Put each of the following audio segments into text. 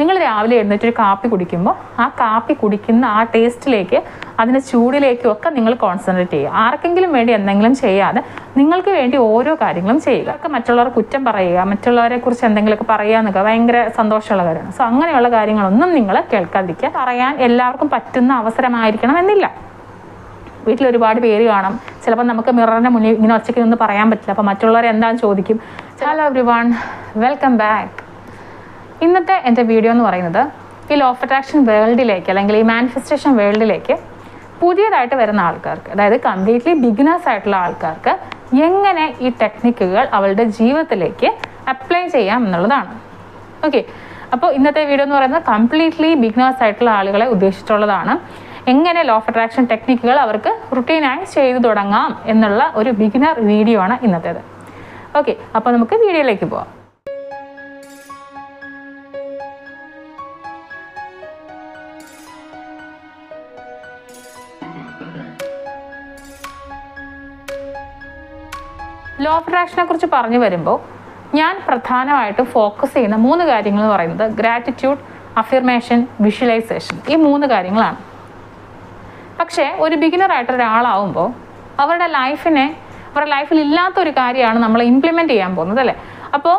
നിങ്ങൾ രാവിലെ എഴുന്നേറ്റൊരു കാപ്പി കുടിക്കുമ്പോൾ ആ കാപ്പി കുടിക്കുന്ന ആ ടേസ്റ്റിലേക്ക് അതിൻ്റെ ചൂടിലേക്കും ഒക്കെ നിങ്ങൾ കോൺസെൻട്രേറ്റ് ചെയ്യുക. ആർക്കെങ്കിലും വേണ്ടി എന്തെങ്കിലും ചെയ്യാതെ നിങ്ങൾക്ക് വേണ്ടി ഓരോ കാര്യങ്ങളും ചെയ്യുക. ഒക്കെ മറ്റുള്ളവർ കുറ്റം പറയുക, മറ്റുള്ളവരെ കുറിച്ച് എന്തെങ്കിലുമൊക്കെ പറയുക എന്നൊക്കെ ഭയങ്കര സന്തോഷമുള്ള കാര്യമാണ്. സോ അങ്ങനെയുള്ള കാര്യങ്ങളൊന്നും നിങ്ങൾ കേൾക്കാതിരിക്കുക. പറയാൻ എല്ലാവർക്കും പറ്റുന്ന അവസരമായിരിക്കണം എന്നില്ല. വീട്ടിൽ ഒരുപാട് പേര് കാണും. ചിലപ്പോൾ നമുക്ക് മിററിൻ്റെ മുന്നിൽ ഇങ്ങനെ ഒച്ചയ്ക്ക് നിന്ന് പറയാൻ പറ്റില്ല. അപ്പോൾ മറ്റുള്ളവർ എന്താണെന്ന് ചോദിക്കും. Hello everyone, welcome back. ഇന്നത്തെ എൻ്റെ വീഡിയോ എന്ന് പറയുന്നത് ഈ ലോ ഓഫ് അട്രാക്ഷൻ വേൾഡിലേക്ക് അല്ലെങ്കിൽ ഈ മാനിഫെസ്റ്റേഷൻ വേൾഡിലേക്ക് പുതിയതായിട്ട് വരുന്ന ആൾക്കാർക്ക്, അതായത് കംപ്ലീറ്റ്ലി ബിഗിനേഴ്സ് ആയിട്ടുള്ള ആൾക്കാർക്ക് എങ്ങനെ ഈ ടെക്നിക്കുകൾ അവളുടെ ജീവിതത്തിലേക്ക് അപ്ലൈ ചെയ്യാം എന്നുള്ളതാണ്. ഓക്കെ, അപ്പോൾ ഇന്നത്തെ വീഡിയോ എന്ന് പറയുന്നത് കംപ്ലീറ്റ്ലി ബിഗിനേഴ്സ് ആയിട്ടുള്ള ആളുകളെ ഉദ്ദേശിച്ചിട്ടുള്ളതാണ്. എങ്ങനെ ലോ ഓഫ് അട്രാക്ഷൻ ടെക്നിക്കുകൾ അവർക്ക് റുട്ടീനായി ചെയ്തു തുടങ്ങാം എന്നുള്ള ഒരു ബിഗിനർ വീഡിയോ ആണ് ഇന്നത്തേത്. ഓക്കെ, അപ്പോൾ നമുക്ക് വീഡിയോയിലേക്ക് പോവാം. ലോ ഓഫ് അട്രാക്ഷനെ കുറിച്ച് പറഞ്ഞു വരുമ്പോൾ ഞാൻ പ്രധാനമായിട്ടും ഫോക്കസ് ചെയ്യുന്ന 3 കാര്യങ്ങൾ എന്ന് പറയുന്നത് ഗ്രാറ്റിറ്റ്യൂഡ്, അഫിർമേഷൻ, വിഷ്വലൈസേഷൻ. ഈ 3 കാര്യങ്ങളാണ്. പക്ഷേ ഒരു ബിഗിനറായിട്ട് ഒരാളാവുമ്പോൾ അവരുടെ ലൈഫിൽ ഇല്ലാത്തൊരു കാര്യമാണ് നമ്മൾ ഇംപ്ലിമെൻറ്റ് ചെയ്യാൻ പോകുന്നത്, അല്ലേ? അപ്പോൾ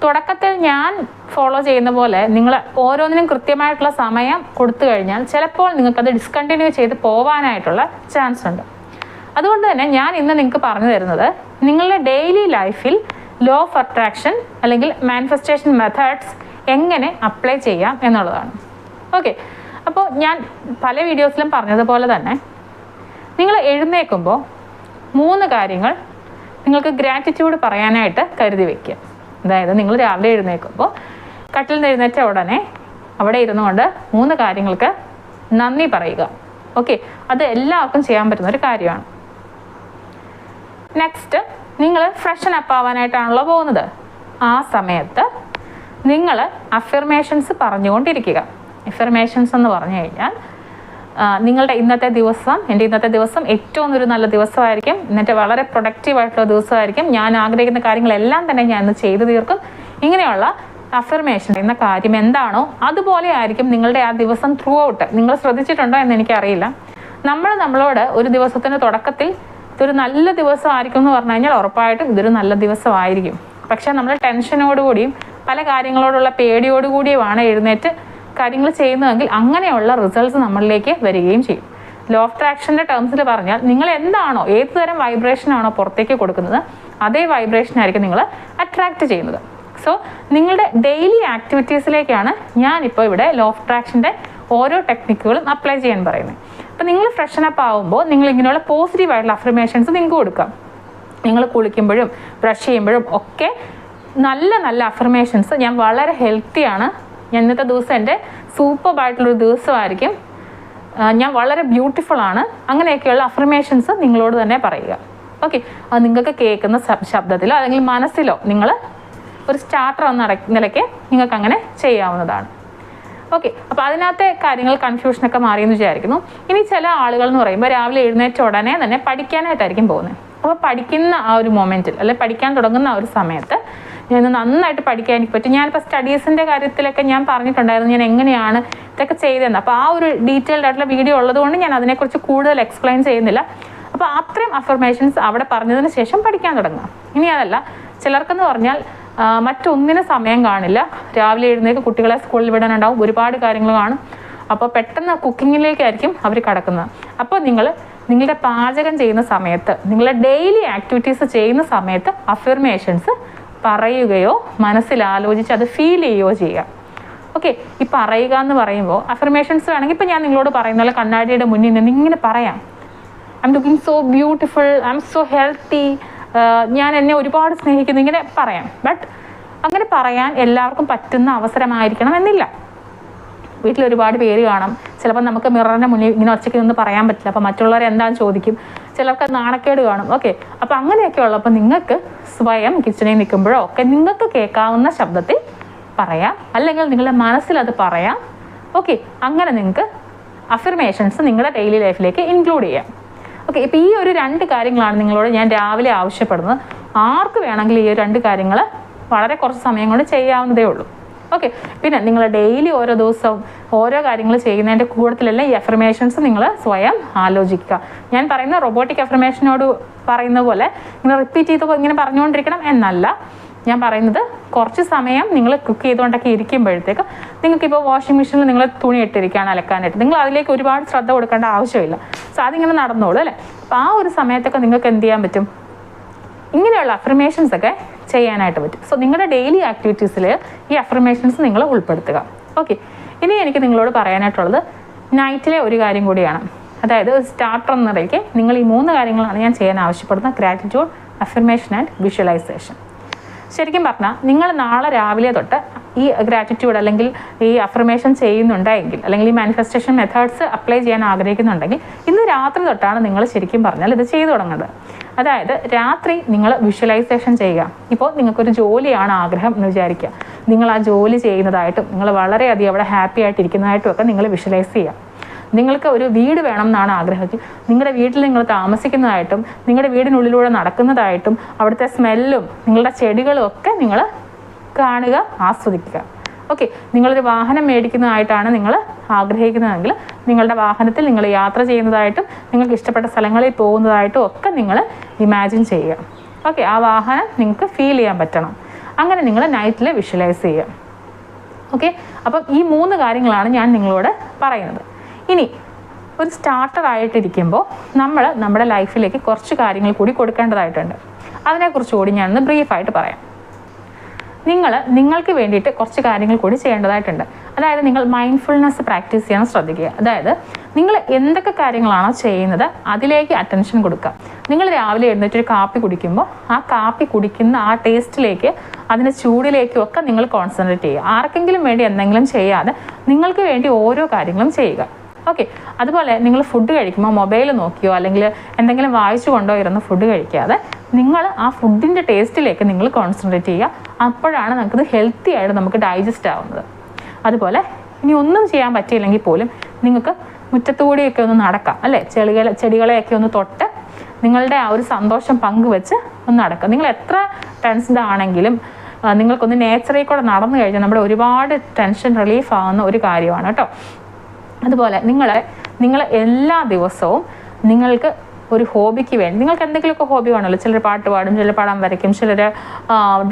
തുടക്കത്തിൽ ഞാൻ ഫോളോ ചെയ്യുന്ന പോലെ നിങ്ങൾ ഓരോന്നിനും കൃത്യമായിട്ടുള്ള സമയം കൊടുത്തു കഴിഞ്ഞാൽ ചിലപ്പോൾ നിങ്ങൾക്കത് ഡിസ്കണ്ടിന്യൂ ചെയ്ത് പോകാനായിട്ടുള്ള ചാൻസ് ഉണ്ട്. അതുകൊണ്ട് തന്നെ ഞാൻ ഇന്ന് നിങ്ങൾക്ക് പറഞ്ഞു തരുന്നത് നിങ്ങളുടെ ഡെയിലി ലൈഫിൽ ലോ ഓഫ് അട്രാക്ഷൻ അല്ലെങ്കിൽ മാനിഫെസ്റ്റേഷൻ മെത്തേഡ്സ് എങ്ങനെ അപ്ലൈ ചെയ്യാം എന്നുള്ളതാണ്. ഓക്കെ, അപ്പോൾ ഞാൻ പല വീഡിയോസിലും പറഞ്ഞതുപോലെ തന്നെ നിങ്ങൾ എഴുന്നേൽക്കുമ്പോൾ 3 കാര്യങ്ങൾ നിങ്ങൾക്ക് ഗ്രാറ്റിറ്റ്യൂഡ് പറയാനായിട്ട് കരുതി വയ്ക്കുക. അതായത് നിങ്ങൾ രാവിലെ എഴുന്നേൽക്കുമ്പോൾ കട്ടിൽ നിന്ന് എഴുന്നേറ്റ ഉടനെ അവിടെ ഇരുന്നുകൊണ്ട് 3 കാര്യങ്ങൾക്ക് നന്ദി പറയുക. ഓക്കെ, അത് എല്ലാവർക്കും ചെയ്യാൻ പറ്റുന്ന ഒരു കാര്യമാണ്. നെക്സ്റ്റ്, നിങ്ങൾ ഫ്രഷൻ അപ്പ് ആവാനായിട്ടാണല്ലോ പോകുന്നത്. ആ സമയത്ത് നിങ്ങൾ അഫിർമേഷൻസ് പറഞ്ഞുകൊണ്ടിരിക്കുക. അഫിർമേഷൻസ് എന്ന് പറഞ്ഞു കഴിഞ്ഞാൽ നിങ്ങളുടെ എൻ്റെ ഇന്നത്തെ ദിവസം ഏറ്റവും ഒരു നല്ല ദിവസമായിരിക്കും, എന്നിട്ട് വളരെ പ്രൊഡക്റ്റീവായിട്ടുള്ള ദിവസമായിരിക്കും, ഞാൻ ആഗ്രഹിക്കുന്ന കാര്യങ്ങളെല്ലാം തന്നെ ഞാൻ ഇന്ന് ചെയ്തു തീർക്കും. ഇങ്ങനെയുള്ള അഫിർമേഷൻ എന്ന കാര്യം എന്താണോ അതുപോലെ ആയിരിക്കും നിങ്ങളുടെ ആ ദിവസം ത്രൂ ഔട്ട്. നിങ്ങൾ ശ്രദ്ധിച്ചിട്ടുണ്ടോ എന്ന് എനിക്കറിയില്ല. നമ്മളോട് ഒരു ദിവസത്തിൻ്റെ തുടക്കത്തിൽ ഇതൊരു നല്ല ദിവസമായിരിക്കും എന്ന് പറഞ്ഞു കഴിഞ്ഞാൽ ഉറപ്പായിട്ടും ഇതൊരു നല്ല ദിവസമായിരിക്കും. പക്ഷേ നമ്മൾ ടെൻഷനോടുകൂടിയും പല കാര്യങ്ങളോടുള്ള പേടിയോടുകൂടിയുമാണ് എഴുന്നേറ്റ് കാര്യങ്ങൾ ചെയ്യുന്നതെങ്കിൽ അങ്ങനെയുള്ള റിസൾട്ട്സ് നമ്മളിലേക്ക് വരികയും ചെയ്യും. ലോ ഓഫ് അട്രാക്ഷൻ്റെ ടേംസിൽ പറഞ്ഞാൽ നിങ്ങൾ എന്താണോ, ഏത് തരം വൈബ്രേഷനാണോ പുറത്തേക്ക് കൊടുക്കുന്നത് അതേ വൈബ്രേഷൻ ആയിരിക്കും നിങ്ങൾ അട്രാക്റ്റ് ചെയ്യുന്നത്. സോ നിങ്ങളുടെ ഡെയിലി ആക്ടിവിറ്റീസിലേക്കാണ് ഞാനിപ്പോൾ ഇവിടെ ലോ ഓഫ് അട്രാക്ഷൻ്റെ ഓരോ ടെക്നിക്കുകളും അപ്ലൈ ചെയ്യാൻ പറയുന്നത്. അപ്പോൾ നിങ്ങൾ ഫ്രഷൻ അപ്പ് ആകുമ്പോൾ നിങ്ങൾ ഇങ്ങനെയുള്ള പോസിറ്റീവായിട്ടുള്ള അഫർമേഷൻസ് നിങ്ങൾക്ക് കൊടുക്കാം. നിങ്ങൾ കുളിക്കുമ്പോഴും ബ്രഷ് ചെയ്യുമ്പോഴും ഒക്കെ നല്ല നല്ല അഫർമേഷൻസ്, ഞാൻ വളരെ ഹെൽത്തിയാണ്, ഞാൻ ഇന്നത്തെ ദിവസം എൻ്റെ സൂപ്പർബായിട്ടുള്ളൊരു ദിവസമായിരിക്കും, ഞാൻ വളരെ ബ്യൂട്ടിഫുള്ളാണ്, അങ്ങനെയൊക്കെയുള്ള അഫർമേഷൻസ് നിങ്ങളോട് തന്നെ പറയുക. ഓക്കെ, അത് നിങ്ങൾക്ക് കേൾക്കുന്ന ശബ്ദത്തിലോ അല്ലെങ്കിൽ മനസ്സിലോ നിങ്ങൾ ഒരു സ്റ്റാർട്ടർ എന്ന നിലയ്ക്ക് നിങ്ങൾക്ക് അങ്ങനെ ചെയ്യാവുന്നതാണ്. ഓക്കെ, അപ്പോൾ അതിനകത്തെ കാര്യങ്ങൾ കൺഫ്യൂഷനൊക്കെ മാറിയെന്ന് വിചാരിക്കുന്നു. ഇനി ചില ആളുകൾ എന്ന് പറയുമ്പോൾ രാവിലെ എഴുന്നേറ്റ ഉടനെ തന്നെ പഠിക്കാനായിട്ടായിരിക്കും പോകുന്നത്. അപ്പോൾ പഠിക്കുന്ന ആ ഒരു മൊമെൻറ്റിൽ അല്ലെങ്കിൽ പഠിക്കാൻ തുടങ്ങുന്ന ആ ഒരു സമയത്ത് ഞാൻ നന്നായിട്ട് പഠിക്കാൻ എനിക്ക് പറ്റും. ഞാനിപ്പോൾ സ്റ്റഡീസിൻ്റെ കാര്യത്തിലൊക്കെ ഞാൻ പറഞ്ഞിട്ടുണ്ടായിരുന്നു ഞാൻ എങ്ങനെയാണ് ഇതൊക്കെ ചെയ്തതെന്ന്. അപ്പോൾ ആ ഒരു ഡീറ്റെയിൽഡ് ആയിട്ടുള്ള വീഡിയോ ഉള്ളതുകൊണ്ട് ഞാൻ അതിനെക്കുറിച്ച് കൂടുതൽ എക്സ്പ്ലെയിൻ ചെയ്യുന്നില്ല. അപ്പോൾ അത്രയും അഫർമേഷൻസ് അവിടെ പറഞ്ഞതിന് ശേഷം പഠിക്കാൻ തുടങ്ങുക. ഇനി അതല്ല, ചിലർക്കെന്ന് പറഞ്ഞാൽ മറ്റൊന്നിനും സമയം കാണില്ല. രാവിലെ എഴുന്നേൽക്ക് കുട്ടികളെ സ്കൂളിൽ വിടാനുണ്ടാവും, ഒരുപാട് കാര്യങ്ങൾ കാണും. അപ്പോൾ പെട്ടെന്ന് കുക്കിങ്ങിലേക്കായിരിക്കും അവർ കടക്കുന്നത്. അപ്പോൾ നിങ്ങളുടെ പാചകം ചെയ്യുന്ന സമയത്ത്, നിങ്ങളുടെ ഡെയിലി ആക്ടിവിറ്റീസ് ചെയ്യുന്ന സമയത്ത് അഫർമേഷൻസ് പറയുകയോ മനസ്സിൽ ആലോചിച്ച് അത് ഫീൽ ചെയ്യുകയോ ചെയ്യുക. ഓക്കെ, ഈ പറയുക എന്ന് പറയുമ്പോൾ അഫർമേഷൻസ് വേണമെങ്കിൽ ഇപ്പം ഞാൻ നിങ്ങളോട് പറയുന്ന പോലെ കണ്ണാടിയുടെ മുന്നിൽ നിന്ന് ഇങ്ങനെ പറയാം, I am looking so beautiful, I M so healthy, ഞാൻ എന്നെ ഒരുപാട് സ്നേഹിക്കുന്നു, ഇങ്ങനെ പറയാം. ബട്ട് അങ്ങനെ പറയാൻ എല്ലാവർക്കും പറ്റുന്ന അവസരമായിരിക്കണം എന്നില്ല. വീട്ടിൽ ഒരുപാട് പേര് കാണും. ചിലപ്പോൾ നമുക്ക് മിററിൻ്റെ മുന്നിൽ ഇങ്ങനെ ഒച്ചയ്ക്ക് നിന്ന് പറയാൻ പറ്റില്ല. അപ്പോൾ മറ്റുള്ളവർ എന്താണെന്ന് ചോദിക്കും. ചിലർക്ക് നാണക്കേട് കാണും. ഓക്കെ, അപ്പോൾ അങ്ങനെയൊക്കെ ഉള്ളപ്പോൾ നിങ്ങൾക്ക് സ്വയം കിച്ചണിൽ നിൽക്കുമ്പോഴോ ഒക്കെ നിങ്ങൾക്ക് കേൾക്കാവുന്ന ശബ്ദത്തിൽ പറയാം, അല്ലെങ്കിൽ നിങ്ങളുടെ മനസ്സിൽ അത് പറയാം. ഓക്കെ, അങ്ങനെ നിങ്ങൾക്ക് അഫർമേഷൻസ് നിങ്ങളുടെ ഡെയിലി ലൈഫിലേക്ക് ഇൻക്ലൂഡ് ചെയ്യാം. ഓക്കെ, ഇപ്പോൾ ഈ ഒരു 2 കാര്യങ്ങളാണ് നിങ്ങളോട് ഞാൻ രാവിലെ ആവശ്യപ്പെടുന്നത്. ആർക്ക് വേണമെങ്കിൽ ഈ 2 കാര്യങ്ങൾ വളരെ കുറച്ച് സമയം കൊണ്ട് ചെയ്യാവുന്നതേ ഉള്ളൂ. ഓക്കെ. പിന്നെ നിങ്ങൾ ഡെയിലി ഓരോ ദിവസവും ഓരോ കാര്യങ്ങൾ ചെയ്യുന്നതിൻ്റെ കൂട്ടത്തിലെല്ലാം ഈ അഫർമേഷൻസ് നിങ്ങൾ സ്വയം ആലോചിക്കുക. ഞാൻ പറയുന്ന റോബോട്ടിക് അഫർമേഷനോട് പറയുന്ന പോലെ നിങ്ങൾ റിപ്പീറ്റ് ചെയ്ത് ഇങ്ങനെ പറഞ്ഞുകൊണ്ടിരിക്കണം എന്നല്ല ഞാൻ പറയുന്നത്. കുറച്ച് സമയം നിങ്ങൾ കുക്ക് ചെയ്തുകൊണ്ടൊക്കെ ഇരിക്കുമ്പോഴത്തേക്ക് നിങ്ങൾക്കിപ്പോൾ വാഷിംഗ് മെഷീനിൽ നിങ്ങൾ തുണി ഇട്ടിരിക്കുകയാണ് അലക്കാനായിട്ട്, നിങ്ങൾ അതിലേക്ക് ഒരുപാട് ശ്രദ്ധ കൊടുക്കേണ്ട ആവശ്യമില്ല. സോ അതിങ്ങനെ നടന്നോളൂ അല്ലേ. അപ്പോൾ ആ ഒരു സമയത്തൊക്കെ നിങ്ങൾക്ക് എന്ത് ചെയ്യാൻ പറ്റും, ഇങ്ങനെയുള്ള അഫർമേഷൻസ് ഒക്കെ ചെയ്യാനായിട്ട് പറ്റും. സോ നിങ്ങളുടെ ഡെയിലി ആക്ടിവിറ്റീസിൽ ഈ അഫർമേഷൻസ് നിങ്ങൾ ഉൾപ്പെടുത്തുക. ഓക്കെ. ഇനി എനിക്ക് നിങ്ങളോട് പറയാനായിട്ടുള്ളത് നൈറ്റിലെ ഒരു കാര്യം കൂടിയാണ്. അതായത് സ്റ്റാർട്ടർ എന്ന നിലയ്ക്ക് നിങ്ങൾ ഈ 3 കാര്യങ്ങളാണ് ഞാൻ ചെയ്യാൻ ആവശ്യപ്പെടുന്നത്: ഗ്രാറ്റിറ്റ്യൂഡ്, അഫർമേഷൻ ആൻഡ് വിഷ്വലൈസേഷൻ. ശരിക്കും പറഞ്ഞാൽ നിങ്ങൾ നാളെ രാവിലെ തൊട്ട് ഈ ഗ്രാറ്റിറ്റ്യൂഡ് അല്ലെങ്കിൽ ഈ അഫർമേഷൻ ചെയ്യുന്നുണ്ടെങ്കിൽ, അല്ലെങ്കിൽ ഈ മാനിഫെസ്റ്റേഷൻ മെത്തേഡ്സ് അപ്ലൈ ചെയ്യാൻ ആഗ്രഹിക്കുന്നുണ്ടെങ്കിൽ ഇന്ന് രാത്രി തൊട്ടാണ് നിങ്ങൾ ശരിക്കും പറഞ്ഞാൽ ഇത് ചെയ്തു തുടങ്ങുന്നത്. അതായത് രാത്രി നിങ്ങൾ വിഷ്വലൈസേഷൻ ചെയ്യുക. ഇപ്പോൾ നിങ്ങൾക്കൊരു ജോലിയാണ് ആഗ്രഹം എന്ന് വിചാരിക്കുക. നിങ്ങൾ ആ ജോലി ചെയ്യുന്നതായിട്ടും നിങ്ങൾ വളരെയധികം അവിടെ ഹാപ്പി ആയിട്ടിരിക്കുന്നതായിട്ടും ഒക്കെ നിങ്ങൾ വിഷ്വലൈസ് ചെയ്യുക. നിങ്ങൾക്ക് ഒരു വീട് വേണം എന്നാണ് ആഗ്രഹിക്കുക. നിങ്ങളുടെ വീട്ടിൽ നിങ്ങൾ താമസിക്കുന്നതായിട്ടും നിങ്ങളുടെ വീടിനുള്ളിലൂടെ നടക്കുന്നതായിട്ടും അവിടുത്തെ സ്മെല്ലും നിങ്ങളുടെ ചെടികളും ഒക്കെ നിങ്ങൾ കാണുക, ആസ്വദിക്കുക. ഓക്കെ. നിങ്ങളൊരു വാഹനം മേടിക്കുന്നതായിട്ടാണ് നിങ്ങൾ ആഗ്രഹിക്കുന്നതെങ്കിൽ നിങ്ങളുടെ വാഹനത്തിൽ നിങ്ങൾ യാത്ര ചെയ്യുന്നതായിട്ടും നിങ്ങൾക്ക് ഇഷ്ടപ്പെട്ട സ്ഥലങ്ങളിൽ പോകുന്നതായിട്ടും ഒക്കെ നിങ്ങൾ ഇമാജിൻ ചെയ്യുക. ഓക്കെ. ആ വാഹനം നിങ്ങൾക്ക് ഫീൽ ചെയ്യാൻ പറ്റണം. അങ്ങനെ നിങ്ങൾ നൈറ്റിൽ വിഷ്വലൈസ് ചെയ്യുക. ഓക്കെ. അപ്പം ഈ 3 കാര്യങ്ങളാണ് ഞാൻ നിങ്ങളോട് പറയുന്നത്. ഇനി ഒരു സ്റ്റാർട്ടർ ആയിട്ടിരിക്കുമ്പോൾ നമ്മൾ നമ്മുടെ ലൈഫിലേക്ക് കുറച്ച് കാര്യങ്ങൾ കൂടി കൊടുക്കേണ്ടതായിട്ടുണ്ട്. അതിനെക്കുറിച്ച് കൂടി ഞാനൊന്ന് ബ്രീഫായിട്ട് പറയാം. നിങ്ങൾക്ക് വേണ്ടിയിട്ട് കുറച്ച് കാര്യങ്ങൾ കൂടി ചെയ്യേണ്ടതായിട്ടുണ്ട്. അതായത് നിങ്ങൾ മൈൻഡ്ഫുൾനെസ് പ്രാക്ടീസ് ചെയ്യാൻ ശ്രദ്ധിക്കുക. അതായത് നിങ്ങൾ എന്തൊക്കെ കാര്യങ്ങളാണോ ചെയ്യുന്നത് അതിലേക്ക് അറ്റൻഷൻ കൊടുക്കുക. നിങ്ങൾ രാവിലെ എഴുന്നേറ്റൊരു കാപ്പി കുടിക്കുമ്പോൾ ആ കാപ്പി കുടിക്കുന്ന ആ ടേസ്റ്റിലേക്ക്, അതിൻ്റെ ചൂടിലേക്കും ഒക്കെ നിങ്ങൾ കോൺസെൻട്രേറ്റ് ചെയ്യുക. ആർക്കെങ്കിലും വേണ്ടി എന്തെങ്കിലും ചെയ്യാതെ നിങ്ങൾക്ക് വേണ്ടി ഓരോ കാര്യങ്ങളും ചെയ്യുക. ഓക്കെ. അതുപോലെ നിങ്ങൾ ഫുഡ് കഴിക്കുമ്പോൾ മൊബൈൽ നോക്കിയോ അല്ലെങ്കിൽ എന്തെങ്കിലും വായിച്ചു കൊണ്ടോ ഇരുന്ന് ഫുഡ് കഴിക്കാതെ നിങ്ങൾ ആ ഫുഡിൻ്റെ ടേസ്റ്റിലേക്ക് നിങ്ങൾ കോൺസെൻട്രേറ്റ് ചെയ്യുക. അപ്പോഴാണ് നമുക്കത് ഹെൽത്തി ആയിട്ട് നമുക്ക് ഡൈജസ്റ്റ് ആവുന്നത്. അതുപോലെ ഇനി ഒന്നും ചെയ്യാൻ പറ്റിയില്ലെങ്കിൽ പോലും നിങ്ങൾക്ക് മുറ്റത്തുകൂടിയൊക്കെ ഒന്ന് നടക്കാം അല്ലേ, ചെടികളെയൊക്കെ ഒന്ന് തൊട്ട് നിങ്ങളുടെ ആ ഒരു സന്തോഷം പങ്കുവെച്ച് ഒന്ന് നടക്കുക. നിങ്ങൾ എത്ര ടെൻസ്ഡ് ആണെങ്കിലും നിങ്ങൾക്കൊന്ന് നേച്ചറിൽ കൂടെ നടന്നു കഴിഞ്ഞാൽ നമ്മുടെ ഒരുപാട് ടെൻഷൻ റിലീഫ് ആവുന്ന ഒരു കാര്യമാണ് കേട്ടോ. അതുപോലെ നിങ്ങൾ എല്ലാ ദിവസവും നിങ്ങൾക്ക് ഒരു ഹോബിക്ക് വേണ്ടി നിങ്ങൾക്ക് എന്തെങ്കിലുമൊക്കെ ഹോബി വേണമല്ലോ. ചിലർ പാട്ട് പാടും, ചിലർ പടം വരയ്ക്കും, ചിലർ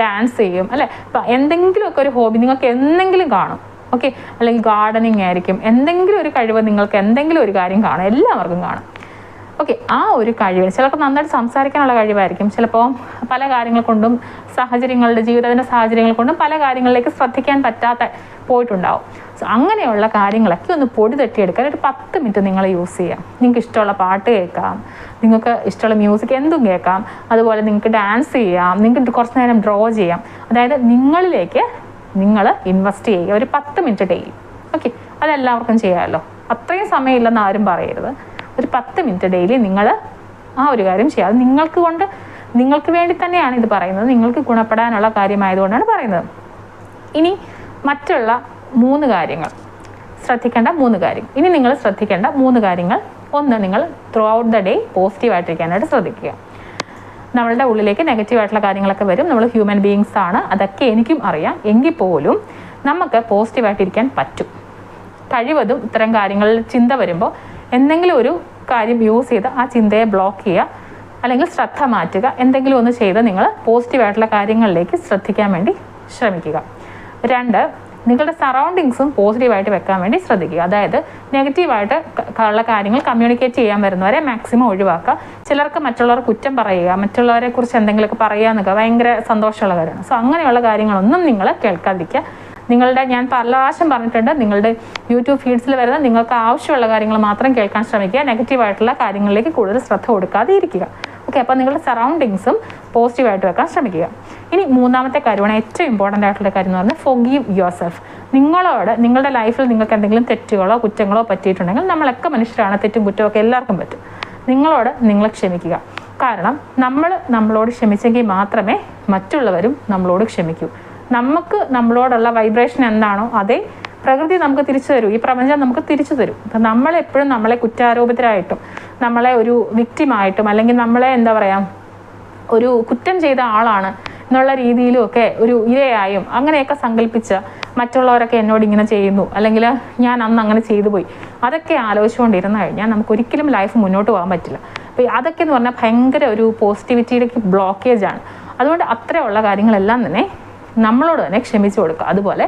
ഡാൻസ് ചെയ്യും അല്ലേ. അപ്പം എന്തെങ്കിലുമൊക്കെ ഒരു ഹോബി നിങ്ങൾക്ക് എന്തെങ്കിലും കാണും. ഓക്കെ. അല്ലെങ്കിൽ ഗാർഡനിങ് ആയിരിക്കും, എന്തെങ്കിലും ഒരു കഴിവ് നിങ്ങൾക്ക് എന്തെങ്കിലും ഒരു കാര്യം കാണും, എല്ലാവർക്കും കാണും. ഓക്കെ. ആ ഒരു കഴിവ് ചിലപ്പോൾ നന്നായിട്ട് സംസാരിക്കാനുള്ള കഴിവായിരിക്കും, ചിലപ്പോൾ പല കാര്യങ്ങൾ കൊണ്ടും ജീവിതത്തിൻ്റെ സാഹചര്യങ്ങൾ കൊണ്ടും പല കാര്യങ്ങളിലേക്ക് ശ്രദ്ധിക്കാൻ പറ്റാത്ത പോയിട്ടുണ്ടാവും. സോ അങ്ങനെയുള്ള കാര്യങ്ങളൊക്കെ ഒന്ന് പൊടി തട്ടിയെടുക്കാൻ ഒരു 10 മിനിറ്റ് നിങ്ങൾ യൂസ് ചെയ്യാം. നിങ്ങൾക്ക് ഇഷ്ടമുള്ള പാട്ട് കേൾക്കാം, നിങ്ങൾക്ക് ഇഷ്ടമുള്ള മ്യൂസിക് എന്തും കേൾക്കാം. അതുപോലെ നിങ്ങൾക്ക് ഡാൻസ് ചെയ്യാം, നിങ്ങൾക്ക് കുറച്ച് നേരം ഡ്രോ ചെയ്യാം. അതായത് നിങ്ങളിലേക്ക് നിങ്ങൾ ഇൻവെസ്റ്റ് ചെയ്യുക ഒരു 10 മിനിറ്റ് ഡെയിലി. ഓക്കെ. അതെല്ലാവർക്കും ചെയ്യാമല്ലോ, അത്രയും സമയമില്ലെന്ന് ആരും പറയരുത്. ഒരു 10 മിനിറ്റ് ഡെയിലി നിങ്ങൾ ആ ഒരു കാര്യം ചെയ്യുക. അത് നിങ്ങൾക്ക് വേണ്ടി തന്നെയാണ് ഇത് പറയുന്നത്, നിങ്ങൾക്ക് ഗുണപ്പെടാനുള്ള കാര്യമായതുകൊണ്ടാണ് പറയുന്നത്. ഇനി മറ്റുള്ള 3 കാര്യങ്ങൾ ശ്രദ്ധിക്കേണ്ട 3 കാര്യങ്ങൾ. ഇനി നിങ്ങൾ ശ്രദ്ധിക്കേണ്ട 3 കാര്യങ്ങൾ: ഒന്ന്, നിങ്ങൾ ത്രൂ ഔട്ട് ദ ഡേ പോസിറ്റീവായിട്ടിരിക്കാനായിട്ട് ശ്രദ്ധിക്കുക. നമ്മളുടെ ഉള്ളിലേക്ക് നെഗറ്റീവായിട്ടുള്ള കാര്യങ്ങളൊക്കെ വരും, നമ്മൾ ഹ്യൂമൻ ബീയിങ്സ് ആണ്, അതൊക്കെ എനിക്കും അറിയാം. എങ്കിൽ പോലും നമുക്ക് പോസിറ്റീവായിട്ടിരിക്കാൻ പറ്റും. കഴിവതും ഇത്തരം കാര്യങ്ങളിൽ ചിന്ത വരുമ്പോൾ എന്തെങ്കിലും ഒരു കാര്യം യൂസ് ചെയ്ത് ആ ചിന്തയെ ബ്ലോക്ക് ചെയ്യുക, അല്ലെങ്കിൽ ശ്രദ്ധ മാറ്റുക. എന്തെങ്കിലും ഒന്ന് ചെയ്ത് നിങ്ങൾ പോസിറ്റീവായിട്ടുള്ള കാര്യങ്ങളിലേക്ക് ശ്രദ്ധിക്കാൻ വേണ്ടി ശ്രമിക്കുക. 2, നിങ്ങളുടെ സറൗണ്ടിങ്സും പോസിറ്റീവായിട്ട് വെക്കാൻ വേണ്ടി ശ്രദ്ധിക്കുക. അതായത് നെഗറ്റീവായിട്ട് ഉള്ള കാര്യങ്ങൾ കമ്മ്യൂണിക്കേറ്റ് ചെയ്യാൻ വരുന്നവരെ മാക്സിമം ഒഴിവാക്കുക. ചിലർക്ക് മറ്റുള്ളവർ കുറ്റം പറയുക, മറ്റുള്ളവരെ കുറിച്ച് എന്തെങ്കിലുമൊക്കെ പറയുക എന്നൊക്കെ ഭയങ്കര സന്തോഷമുള്ള കാര്യമാണ്. സോ അങ്ങനെയുള്ള കാര്യങ്ങളൊന്നും നിങ്ങൾ കേൾക്കാതിരിക്കുക. ഞാൻ പല പ്രാവശ്യം പറഞ്ഞിട്ടുണ്ട്, നിങ്ങളുടെ യൂട്യൂബ് ഫീഡ്സിൽ വരുന്ന നിങ്ങൾക്ക് ആവശ്യമുള്ള കാര്യങ്ങൾ മാത്രം കേൾക്കാൻ ശ്രമിക്കുക. നെഗറ്റീവായിട്ടുള്ള കാര്യങ്ങളിലേക്ക് കൂടുതൽ ശ്രദ്ധ കൊടുക്കാതെ ഇരിക്കുക. ഓക്കെ. അപ്പോൾ നിങ്ങളുടെ സറൗണ്ടിങ്സും പോസിറ്റീവായിട്ട് വെക്കാൻ ശ്രമിക്കുക. ഇനി 3ാമത്തെ കാര്യമാണ് ഏറ്റവും ഇമ്പോർട്ടൻ്റ് ആയിട്ടുള്ള കാര്യം എന്ന് പറഞ്ഞാൽ ഫോർഗീവ് യുവർ സെൽഫ്. നിങ്ങളുടെ ലൈഫിൽ നിങ്ങൾക്ക് എന്തെങ്കിലും തെറ്റുകളോ കുറ്റങ്ങളോ പറ്റിയിട്ടുണ്ടെങ്കിൽ, നമ്മളൊക്കെ മനുഷ്യരാണ്, തെറ്റും കുറ്റമൊക്കെ എല്ലാവർക്കും പറ്റും. നിങ്ങൾ ക്ഷമിക്കുക. കാരണം നമ്മളോട് ക്ഷമിച്ചെങ്കിൽ മാത്രമേ മറ്റുള്ളവരും നമ്മളോട് ക്ഷമിക്കൂ. നമ്മളോടുള്ള വൈബ്രേഷൻ എന്താണോ അതേ പ്രകൃതി നമുക്ക് തിരിച്ചു തരൂ, ഈ പ്രപഞ്ചം നമുക്ക് തിരിച്ചു തരും. അപ്പം നമ്മളെപ്പോഴും നമ്മളെ കുറ്റാരോപിതരായിട്ടും നമ്മളെ ഒരു വിക്റ്റിമായിട്ടും അല്ലെങ്കിൽ നമ്മളെ ഒരു കുറ്റം ചെയ്ത ആളാണ് എന്നുള്ള രീതിയിലും ഒക്കെ ഒരു ഇരയായും അങ്ങനെയൊക്കെ സങ്കല്പിച്ച് മറ്റുള്ളവരൊക്കെ എന്നോട് ഇങ്ങനെ ചെയ്യുന്നു, അല്ലെങ്കിൽ ഞാൻ അന്ന് അങ്ങനെ ചെയ്തു പോയി, അതൊക്കെ ആലോചിച്ചുകൊണ്ടിരുന്നു കഴിഞ്ഞാൽ നമുക്ക് ഒരിക്കലും ലൈഫ് മുന്നോട്ട് പോകാൻ പറ്റില്ല. അപ്പോൾ അതൊക്കെ എന്ന് പറഞ്ഞാൽ ഭയങ്കര ഒരു പോസിറ്റിവിറ്റിയിലേക്ക് ബ്ലോക്കേജാണ്. അതുകൊണ്ട് അത്രയുള്ള കാര്യങ്ങളെല്ലാം തന്നെ നമ്മളോട് തന്നെ ക്ഷമിച്ചു കൊടുക്കുക. അതുപോലെ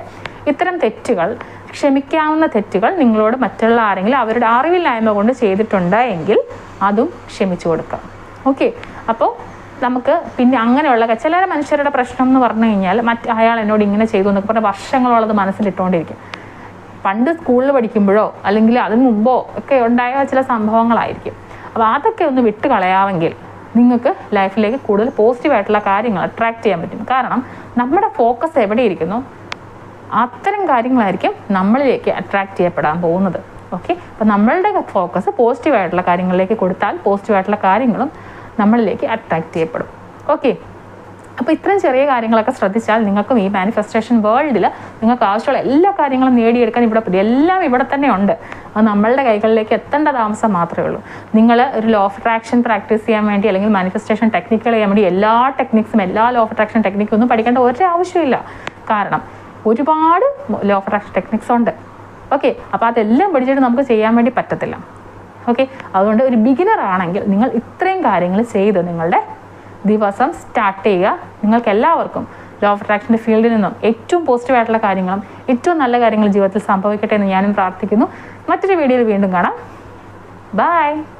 ഇത്തരം തെറ്റുകൾ, ക്ഷമിക്കാവുന്ന തെറ്റുകൾ നിങ്ങളോട് മറ്റുള്ള ആരെങ്കിലും അവരുടെ അറിവില്ലായ്മ കൊണ്ട് ചെയ്തിട്ടുണ്ട് എങ്കിൽ അതും ക്ഷമിച്ചു കൊടുക്കുക. ഓക്കെ, അപ്പോൾ നമുക്ക് പിന്നെ അങ്ങനെയുള്ള ചില മനുഷ്യരുടെ പ്രശ്നം എന്ന് പറഞ്ഞു കഴിഞ്ഞാൽ അയാൾ എന്നോട് ഇങ്ങനെ ചെയ്തു എന്നൊക്കെ പറഞ്ഞാൽ വർഷങ്ങളോളത് മനസ്സിലിട്ടുകൊണ്ടിരിക്കും. പണ്ട് സ്കൂളിൽ പഠിക്കുമ്പോഴോ അല്ലെങ്കിൽ അതിന് മുമ്പോ ഒക്കെ ഉണ്ടായ ചില സംഭവങ്ങളായിരിക്കും. അപ്പോൾ അതൊക്കെ ഒന്ന് വിട്ട് കളയാമെങ്കിൽ നിങ്ങൾക്ക് ലൈഫിലേക്ക് കൂടുതൽ പോസിറ്റീവായിട്ടുള്ള കാര്യങ്ങൾ അട്രാക്റ്റ് ചെയ്യാൻ പറ്റും. കാരണം നമ്മുടെ ഫോക്കസ് എവിടെ ഇരിക്കുന്നു അത്തരം കാര്യങ്ങളായിരിക്കും നമ്മളിലേക്ക് അട്രാക്റ്റ് ചെയ്യപ്പെടാൻ പോകുന്നത്. ഓക്കെ, അപ്പം നമ്മളുടെ ഫോക്കസ് പോസിറ്റീവായിട്ടുള്ള കാര്യങ്ങളിലേക്ക് കൊടുത്താൽ പോസിറ്റീവായിട്ടുള്ള കാര്യങ്ങളും നമ്മളിലേക്ക് അട്രാക്റ്റ് ചെയ്യപ്പെടും. ഓക്കെ, അപ്പോൾ ഇത്രയും ചെറിയ കാര്യങ്ങളൊക്കെ ശ്രദ്ധിച്ചാൽ നിങ്ങൾക്കും ഈ മാനിഫെസ്റ്റേഷൻ വേൾഡിൽ നിങ്ങൾക്ക് ആവശ്യമുള്ള എല്ലാ കാര്യങ്ങളും നേടിയെടുക്കാൻ എല്ലാം ഇവിടെ തന്നെ ഉണ്ട്. അത് നമ്മളുടെ കൈകളിലേക്ക് എത്തേണ്ട താമസം മാത്രമേ ഉള്ളൂ. നിങ്ങൾ ഒരു ലോ ഓഫ് അട്രാക്ഷൻ പ്രാക്ടീസ് ചെയ്യാൻ വേണ്ടി അല്ലെങ്കിൽ മാനിഫെസ്റ്റേഷൻ ടെക്നിക്കുകൾ ചെയ്യാൻ വേണ്ടി എല്ലാ ടെക്നിക്സും എല്ലാ ലോ ഓഫ് അട്രാക്ഷൻ ടെക്നിക്കും ഒന്നും പഠിക്കേണ്ട ഒരു ആവശ്യമില്ല. കാരണം ഒരുപാട് ലോ ഓഫ് അട്രാക്ഷൻ ടെക്നിക്സ് ഉണ്ട്. ഓക്കെ, അപ്പോൾ അതെല്ലാം പഠിച്ചിട്ട് നമുക്ക് ചെയ്യാൻ വേണ്ടി പറ്റത്തില്ല. ഓക്കെ, അതുകൊണ്ട് ഒരു ബിഗിനർ ആണെങ്കിൽ നിങ്ങൾ ഇത്രയും കാര്യങ്ങൾ ചെയ്ത് നിങ്ങളുടെ ദിവസം സ്റ്റാർട്ട് ചെയ്യുക. നിങ്ങൾക്ക് എല്ലാവർക്കും ലോ ഓഫ് അട്രാക്ഷൻ്റെ ഫീൽഡിൽ നിന്നും ഏറ്റവും പോസിറ്റീവായിട്ടുള്ള കാര്യങ്ങളും ഏറ്റവും നല്ല കാര്യങ്ങളും ജീവിതത്തിൽ സംഭവിക്കട്ടെ എന്ന് ഞാനും പ്രാർത്ഥിക്കുന്നു. മറ്റൊരു വീഡിയോയിൽ വീണ്ടും കാണാം. ബൈ.